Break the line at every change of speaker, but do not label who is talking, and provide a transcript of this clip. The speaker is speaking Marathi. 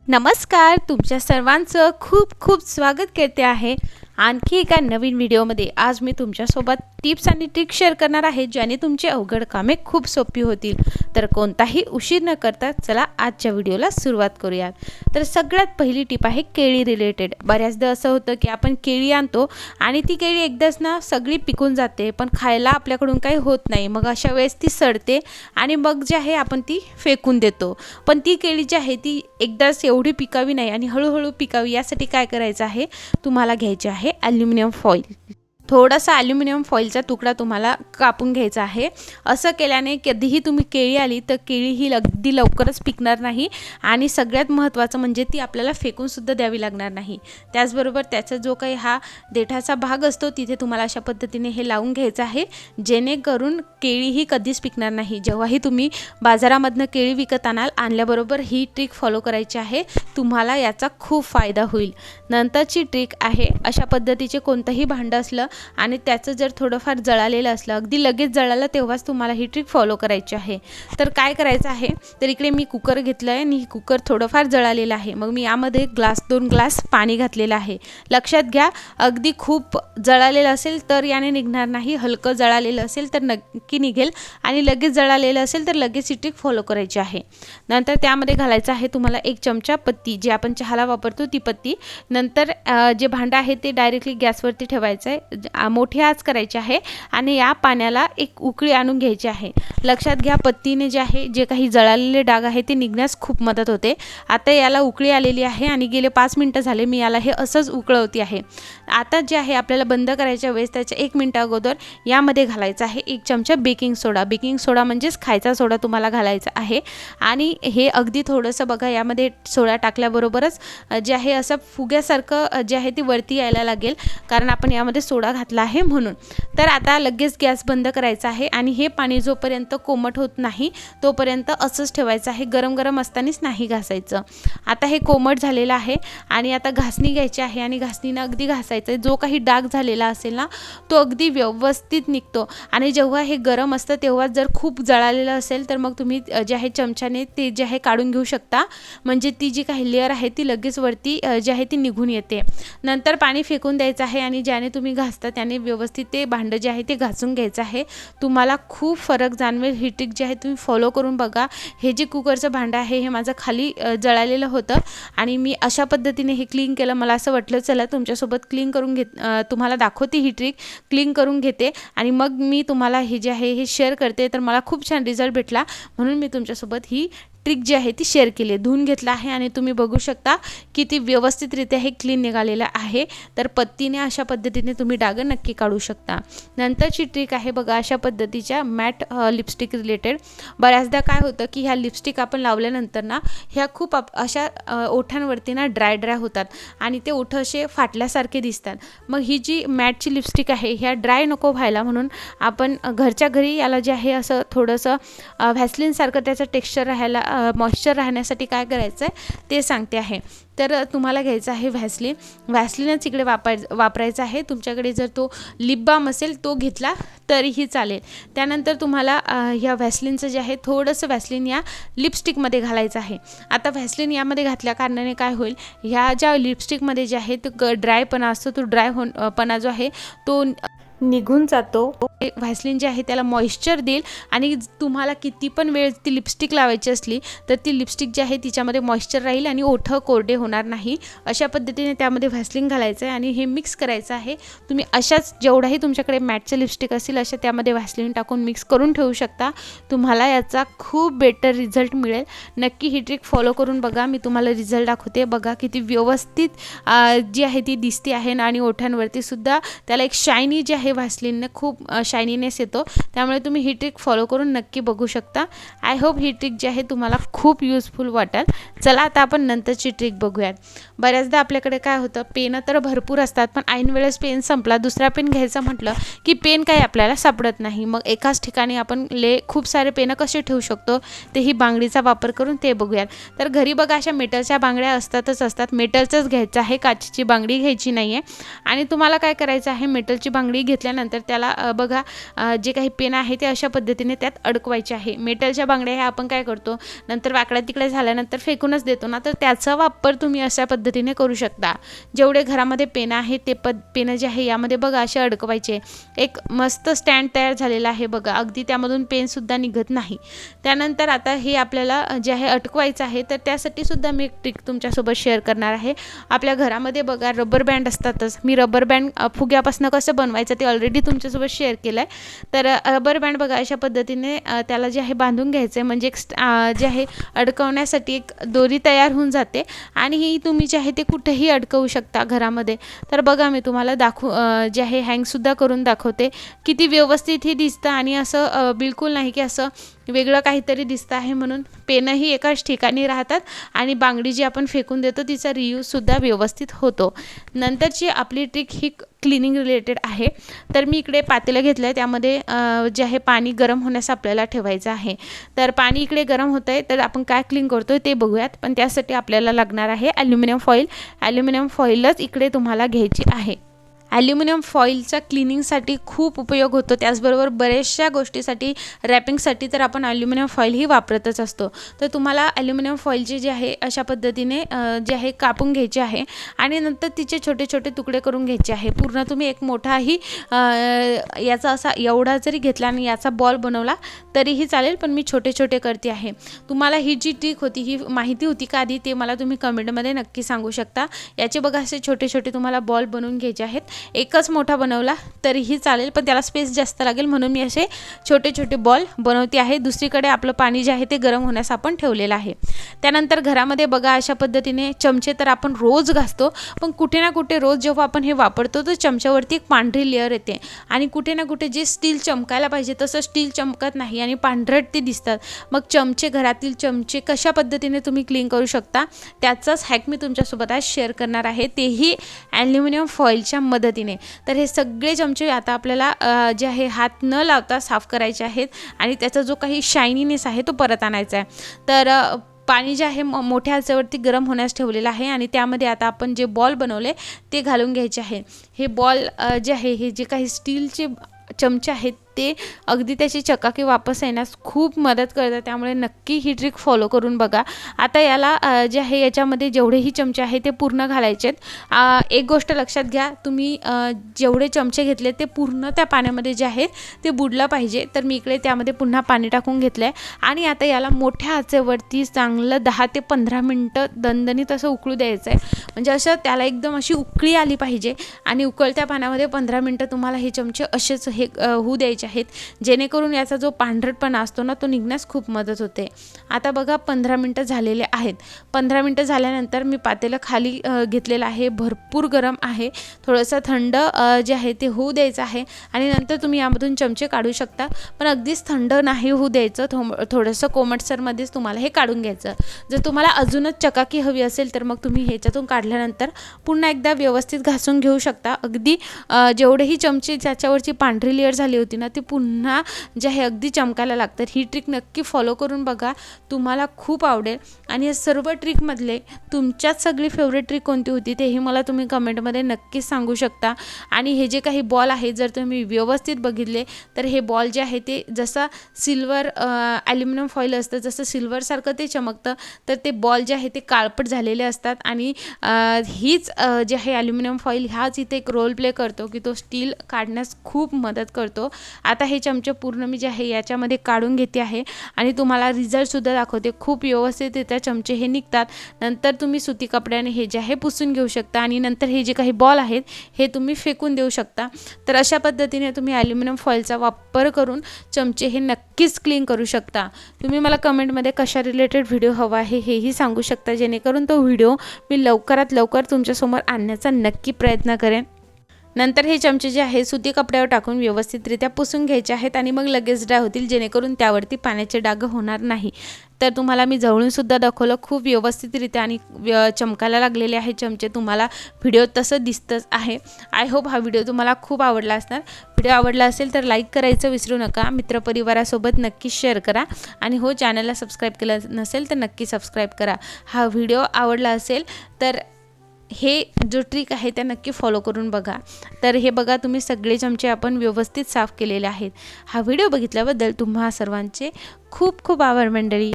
नमस्कार, तुमच्या सर्वांचं खूप खूप स्वागत करते आहे आणखी एका नवीन व्हिडिओमध्ये। आज मी तुमच्यासोबत टिप्स आणि ट्रिक्स शेअर करणार आहे ज्याने तुमची अवघड कामे खूप सोपी होतील। तर कोणताही उशीर न करता चला आजच्या व्हिडिओला सुरुवात करूया। तर सगळ्यात पहिली टिप आहे केळी रिलेटेड। बऱ्याचदा असं होतं की आपण केळी आणतो आणि ती केळी एकदाच ना सगळी पिकून जाते, पण खायला आपल्याकडून काही होत नाही। मग अशा वेळेस ती सडते आणि मग जे आहे आपण ती फेकून देतो। पण ती केळी जी आहे ती एकदाच एवढी पिकावी नाही आणि हळूहळू पिकावी यासाठी काय करायचं आहे, तुम्हाला घ्यायचे आहे ॲल्युमिनियम फॉईल। थोडासा ॲल्युमिनियम फॉईलचा तुकडा तुम्हाला कापून घ्यायचा आहे। असं केल्याने कधीही तुम्ही केळी आली तर केळी ही अगदी लवकरच पिकणार नाही आणि सगळ्यात महत्त्वाचं म्हणजे ती आपल्याला फेकून सुद्धा द्यावी लागणार नाही। त्याचबरोबर त्याचा जो काही हा देठाचा भाग असतो तिथे तुम्हाला अशा पद्धतीने हे लावून घ्यायचं आहे, जेणेकरून केळी ही कधीच पिकणार नाही। जेव्हाही तुम्ही बाजारामधनं केळी विकत आणल्याबरोबर ही ट्रिक फॉलो करायची आहे, तुम्हाला याचा खूप फायदा होईल। नंतरची ट्रिक आहे, अशा पद्धतीचे कोणतंही भांडं असलं आणि त्याचं जर थोडंफार जळालेलं असलं, अगदी लगेच जळालं तेव्हाच तुम्हाला ही ट्रिक फॉलो करायची आहे। तर काय करायचं आहे, तर इकडे मी कुकर घेतलं आहे आणि कुकर थोडंफार जळालेलं आहे। मग मी यामध्ये दोन ग्लास पाणी घातलेलं आहे। लक्षात घ्या, अगदी खूप जळालेलं असेल तर याने निघणार नाही, हलकं जळालेलं असेल तर नक्की निघेल आणि लगेच जळालेलं असेल तर लगेच ही ट्रिक फॉलो करायची आहे। नंतर त्यामध्ये घालायचं आहे तुम्हाला 1 चमचा पत्ती, जी आपण चहाला वापरतो ती पत्ती। नंतर जे भांडं आहे ते डायरेक्टली गॅसवरती ठेवायचं आहे, मोठी आच करायची आहे आणि या पाण्याला एक उकळी आणून घ्यायची आहे। लक्षात घ्या, पत्तीने जे आहे जे काही जळालेले डाग आहे ते निघण्यास खूप मदत होते। आता याला उकळी आलेली आहे आणि गेले 5 मिनिटं झाले मी याला हे असंच उकळवते आहे। आता जे आहे आपल्याला बंद करायच्या वेळेस त्याच्या 1 मिनिट अगोदर यामध्ये घालायचं आहे 1 चमचा बेकिंग सोडा। बेकिंग सोडा म्हणजेच खायचा सोडा तुम्हाला घालायचा आहे आणि हे अगदी थोडंसं बघा, यामध्ये सोडा टाकल्याबरोबरच जे आहे असं फुग्यासारखं जे आहे ती वरती यायला लागेल, कारण आपण यामध्ये सोडा घातला आहे म्हणून। तर आता लगेच गॅस बंद करायचा आहे आणि हे पाणी जोपर्यंत कोमट होत नाही तोपर्यंत असंच ठेवायचं आहे, गरम गरम असतानाच नाही घासायचं। आता हे कोमट झालेलं आहे आणि आता घासणी घ्यायची आहे आणि घासणीनं अगदी घासायचं आहे। जो काही डाग झालेला असेल ना तो अगदी व्यवस्थित निघतो आणि जेव्हा हे गरम असतं तेव्हा जर खूप जळालेलं असेल तर मग तुम्ही जे आहे चमच्याने ते जे आहे काढून घेऊ शकता, म्हणजे ती जी काही लेअर आहे ती लगेच वरती जी आहे ती निघून येते। नंतर पाणी फेकून द्यायचं आहे आणि ज्याने तुम्ही घासता त्याने व्यवस्थित ते भांडं जे आहे ते घासून घ्यायचं आहे। तुम्हाला खूप फरक जाणवेल। ही ट्रिक जी आहे तुम्ही फॉलो करून बघा। हे जे कुकरचं भांडं आहे हे माझं खाली जळालेलं होतं आणि मी अशा पद्धतीने हे क्लीन केलं। मला असं वाटलं चला तुमच्यासोबत क्लीन करून तुम्हाला दाखवते ही ट्रिक, क्लीन करून घेते आणि मग मी तुम्हाला हे जे आहे हे शेअर करते। तर मला खूप छान रिझल्ट भेटला म्हणून मी तुमच्यासोबत ही ट्रिक जी आहे ती शेअर केली। धुवून घेतला आहे आणि तुम्ही बघू शकता किती व्यवस्थितरित्या हे क्लीन निघालेलं आहे। तर पत्तीने अशा पद्धतीने तुम्ही डाग नक्की काढू शकता। नंतरची ट्रिक आहे बघा, अशा पद्धतीच्या मॅट लिपस्टिक रिलेटेड। बऱ्याचदा काय होतं की ह्या लिपस्टिक आपण लावल्यानंतर ना ह्या खूप अशा ओठांवरती ना ड्राय होतात आणि ते ओठ असे फाटल्यासारखे दिसतात। मग ही जी मॅटची लिपस्टिक आहे ह्या ड्राय नको व्हायला म्हणून आपण घरच्या घरी याला जे आहे असं थोडंसं व्हॅसलिनसारखं त्याचं टेक्स्चर राहायला, मॉइश्चर राहण्यासाठी काय करायचं आहे ते सांगते आहे। तर तुम्हाला घ्यायचं आहे व्हॅसलिनच इकडे वापरायचं आहे। तुमच्याकडे जर तो लिप बाम असेल तो घेतला तरीही चालेल। त्यानंतर तुम्हाला ह्या व्हॅसलिनचं जे आहे थोडंसं व्हॅसलिन या लिपस्टिकमध्ये घालायचं आहे। आता व्हॅसलिन यामध्ये घातल्या कारणाने काय होईल, ह्या ज्या लिपस्टिकमध्ये जे आहे तो ड्रायपणा असतो, तो ड्रायपणा जो आहे तो निघून जातो। व्हॅसलिन जे आहे त्याला मॉइश्चर देईल आणि तुम्हाला किती पण वेळ ती लिपस्टिक लावायची असली तर ती लिपस्टिक जी आहे तिच्यामध्ये मॉइश्चर राहील आणि ओठ कोरडे होणार नाही। अशा पद्धतीने त्यामध्ये व्हॅसलिन घालायचं आहे आणि हे मिक्स करायचं आहे। तुम्ही अशाच जेवढाही तुमच्याकडे मॅटचे लिपस्टिक असेल अशा त्यामध्ये व्हॅसलिन टाकून मिक्स करून ठेवू शकता। तुम्हाला याचा खूप बेटर रिझल्ट मिळेल। नक्की ही ट्रिक फॉलो करून बघा, मी तुम्हाला रिझल्ट दाखवते। बघा किती व्यवस्थित जी आहे ती दिसते आहे ना आणि ओठांवरती सुद्धा त्याला एक शायनी जे आहे व्हॅसलिनने खूप शायनीनेस येतो। त्यामुळे तुम्ही ही ट्रिक फॉलो करून नक्की बघू शकता। आय होप ही ट्रिक जी आहे तुम्हाला खूप युजफुल वाटेल। चला आता आपण नंतरची ट्रिक बघूयात। बऱ्याचदा आपल्याकडे काय होतं, पेनं तर भरपूर असतात पण ऐन वेळेस पेन संपला, दुसरा पेन घ्यायचा म्हटलं की पेन काही आपल्याला सापडत नाही। मग एकाच ठिकाणी आपण खूप सारे पेनं कसे ठेवू शकतो तेही बांगडीचा वापर करून ते बघूयात। तर घरी बघा अशा मेटलच्या बांगड्या असतात, मेटलचंच घ्यायचं आहे, काचेची बांगडी घ्यायची नाही आहे। आणि तुम्हाला काय करायचं आहे, मेटलची बांगडी घेतल्यानंतर त्याला बघा बघा जे काही पेन आहे ते अशा पद्धतीने त्यात अडकवायचे आहे. मेटलच्या बांगड्या ह्या आपण काय करतो, नंतर वाकड्या तिकडे झाल्यानंतर फेकूनच देतो ना, तर त्याचा वापर तुम्ही अशा पद्धतीने करू शकता. जेवढे घरामध्ये पेन आहे ते पेन जे आहे यामध्ये बघा असे अडकवायचे. एक मस्त स्टँड तयार झालेला आहे बघा, अगदी त्यामधून पेनसुद्धा निघत नाही. त्यानंतर आता हे आपल्याला जे आहे अटकवायचं आहे, तर त्यासाठी सुद्धा मी एक ट्रिक तुमच्यासोबत शेअर करणार आहे. आपल्या घरामध्ये बघा रबर बँड असतातच. मी रबर बँड फुग्यापासून कसं बनवायचं ते ऑलरेडी तुमच्यासोबत शेअर केलं आहे. तर रबर बँड बघा अशा पद्धतीने त्याला जे आहे बांधून घ्यायचं आहे, म्हणजे एक जे आहे अडकवण्यासाठी एक दोरी तयार होऊन जाते आणि ही तुम्ही जे आहे ते कुठेही अडकवू शकता घरामध्ये. तर बघा मी तुम्हाला जे आहे हँगसुद्धा करून दाखवते. किती व्यवस्थित हे दिसतं आणि असं बिलकुल नाही की असं वेगळं काहीतरी दिसतं आहे म्हणून. पेनही एकाच ठिकाणी राहतात आणि बांगडी जी आपण फेकून देतो तिचा रियूजसुद्धा व्यवस्थित होतो. नंतरची आपली ट्रिक ही क्लिनिंग रिलेटेड आहे. तर मी इकडे पातेलं घेतलं आहे, त्यामध्ये जे आहे पाणी गरम होण्यास आपल्याला ठेवायचं आहे. तर पाणी इकडे गरम होतं आहे, तर आपण काय क्लीन करतो आहे ते बघूयात. पण त्यासाठी आपल्याला लागणार आहे ॲल्युमिनियम फॉईल. ॲल्युमिनियम फॉईलच इकडे तुम्हाला घ्यायची आहे. ॲल्युमिनियम फॉईलचा क्लिनिंगसाठी खूप उपयोग होतो. त्याचबरोबर बऱ्याचशा गोष्टीसाठी, रॅपिंगसाठी तर आपण ॲल्युमिनियम फॉईलही वापरतच असतो. तर तुम्हाला ॲल्युमिनियम फॉईलचे जे आहे अशा पद्धतीने जे आहे कापून घ्यायचे आहे आणि नंतर तिचे छोटे छोटे तुकडे करून घ्यायचे आहे. पूर्ण तुम्ही एक मोठाही याचा असा एवढा जरी घेतला आणि याचा बॉल बनवला तरीही चालेल, पण मी छोटे छोटे करते आहे. तुम्हाला ही जी ट्रिक होती ही माहिती होती का आधी, ते मला तुम्ही कमेंटमध्ये नक्की सांगू शकता. याचे बघा असे छोटे छोटे तुम्हाला बॉल बनवून घ्यायचे आहेत. एकच मोठा बनवला तरीही चालेल, पण त्याला स्पेस जास्त लागेल म्हणून मी असे छोटे छोटे बॉल बनवते आहे. दुसरीकडे आपलं पाणी जे आहे ते गरम होण्यास आपण ठेवलेलं आहे. त्यानंतर घरामध्ये बघा अशा पद्धतीने चमचे तर आपण रोज घासतो, पण कुठे ना कुठे रोज जेव्हा आपण हे वापरतो तर चमच्यावरती एक पांढरी लेअर येते आणि कुठे ना कुठे जे स्टील चमकायला पाहिजे तसं स्टील चमकत नाही आणि पांढरट ते दिसतात. मग घरातील चमचे कशा पद्धतीने तुम्ही क्लीन करू शकता त्याचाच हॅक मी तुमच्यासोबत आज शेअर करणार आहे, तेही ॲल्युमिनियम फॉईलच्या मदतीने. तर हे सगळे चमचे आता आपल्याला जे आहे हात न लावता साफ करायचे आहेत आणि त्याचा जो काही शायनीनेस आहे तो परत आणायचा आहे. तर पाणी जे आहे मोठ्या आचेवरती गरम होण्यास ठेवलेलं आहे आणि त्यामध्ये आता आपण जे बॉल बनवले ते घालून घ्यायचे आहे. हे बॉल जे आहे हे जे काही स्टीलचे चमचे आहेत ते अगदी त्याची चकाकी वापस येण्यास खूप मदत करतात. त्यामुळे नक्की ही ट्रिक फॉलो करून बघा. आता याला जे आहे याच्यामध्ये जेवढेही चमचे आहे ते पूर्ण घालायचे आहेत. एक गोष्ट लक्षात घ्या, तुम्ही जेवढे चमचे घेतले ते पूर्ण त्या पाण्यामध्ये जे आहे ते बुडलं पाहिजे. तर मी इकडे त्यामध्ये पुन्हा पाणी टाकून घेतलं आहे आणि आता याला मोठ्या आचेवरती चांगलं 10 ते 15 मिनटं दणदणीत असं उकळू द्यायचं आहे. म्हणजे असं त्याला एकदम अशी उकळी आली पाहिजे आणि उकळत्या पाण्यामध्ये 15 मिनटं तुम्हाला हे चमचे असेच हे होऊ द्यायचे आहेत, जेणेकरून याचा जो पांढरटपणा असतो ना तो निघण्यास खूप मदत होते. आता बघा 15 मिनटं झालेले आहेत. 15 मिनटं झाल्यानंतर मी पातेलं खाली घेतलेलं आहे, भरपूर गरम आहे. थोडंसं थंड जे आहे ते होऊ द्यायचं आहे आणि नंतर तुम्ही यामधून चमचे काढू शकता, पण अगदीच थंड नाही होऊ द्यायचं. थोडंसं कोमटसरमध्येच तुम्हाला हे काढून घ्यायचं. जर तुम्हाला अजूनच चकाकी हवी असेल तर मग तुम्ही ह्याच्यातून काढल्यानंतर पुन्हा एकदा व्यवस्थित घासून घेऊ शकता. अगदी जेवढेही चमचे ज्याच्यावरची पांढरी लेअर झाली होती ना ती पुन्हा जे आहे अगदी चमकायला लागतात. ही ट्रिक नक्की फॉलो करून बघा, तुम्हाला खूप आवडेल. आणि या सर्व ट्रिकमधले तुमच्यात सगळी फेवरेट ट्रिक कोणती होती तेही मला तुम्ही कमेंटमध्ये नक्कीच सांगू शकता. आणि हे जे काही बॉल आहे जर तुम्ही व्यवस्थित बघितले तर हे बॉल जे आहे ते जसं सिल्वर ॲल्युमिनियम फॉईल असतं जसं सिल्वरसारखं ते चमकतं, तर ते बॉल जे आहे ते काळपट झालेले असतात. आणि हीच जे आहे ॲल्युमिनियम फॉईल ह्याच इथे एक रोल प्ले करतो की तो स्टील काढण्यास खूप मदत करतो. आता हे चमचे पूर्ण मी जे आहे याच्यामध्ये काढून घेते आहे आणि तुम्हाला रिझल्टसुद्धा दाखवते. खूप व्यवस्थितरित्या चमचे हे निघतात. नंतर तुम्ही सुती कपड्याने हे जे आहे पुसून घेऊ शकता आणि नंतर हे जे काही बॉल आहेत हे तुम्ही फेकून देऊ शकता. तर अशा पद्धतीने तुम्ही ॲल्युमिनियम फॉईलचा वापर करून चमचे हे नक्कीच क्लीन करू शकता. तुम्ही मला कमेंटमध्ये कशा रिलेटेड व्हिडिओ हवा आहे हेही सांगू शकता, जेणेकरून तो व्हिडिओ मी लवकरात लवकर तुमच्यासमोर आणण्याचा नक्की प्रयत्न करेन. नंतर हे चमचे जे आहे सुती कपड्यावर टाकून व्यवस्थितरित्या पुसून घ्यायचे आहेत आणि मग लगेच ड्राय होतील, जेणेकरून त्यावरती पाण्याचे डाग होणार नाही. तर तुम्हाला मी जवळूनसुद्धा दाखवलं, खूप व्यवस्थितरित्या आणि चमकायला लागलेले आहे चमचे. तुम्हाला व्हिडिओ तसं दिसतंच आहे. आय होप हा व्हिडिओ तुम्हाला खूप आवडला असणार. व्हिडिओ आवडला असेल तर लाईक करायचं विसरू नका. मित्रपरिवारासोबत नक्की शेअर करा आणि हो, चॅनलला सबस्क्राईब केलं नसेल तर नक्की सबस्क्राईब करा. हा व्हिडिओ आवडला असेल तर हे जो ट्रिक आहे त्या नक्की फॉलो करून बघा। तर हे बघा, तुम्ही सगळे चमचे आपण व्यवस्थित साफ केलेले आहेत। हा व्हिडिओ बघितल्याबद्दल तुम्हा सर्वांचे खूप खूप आभार मंडळी।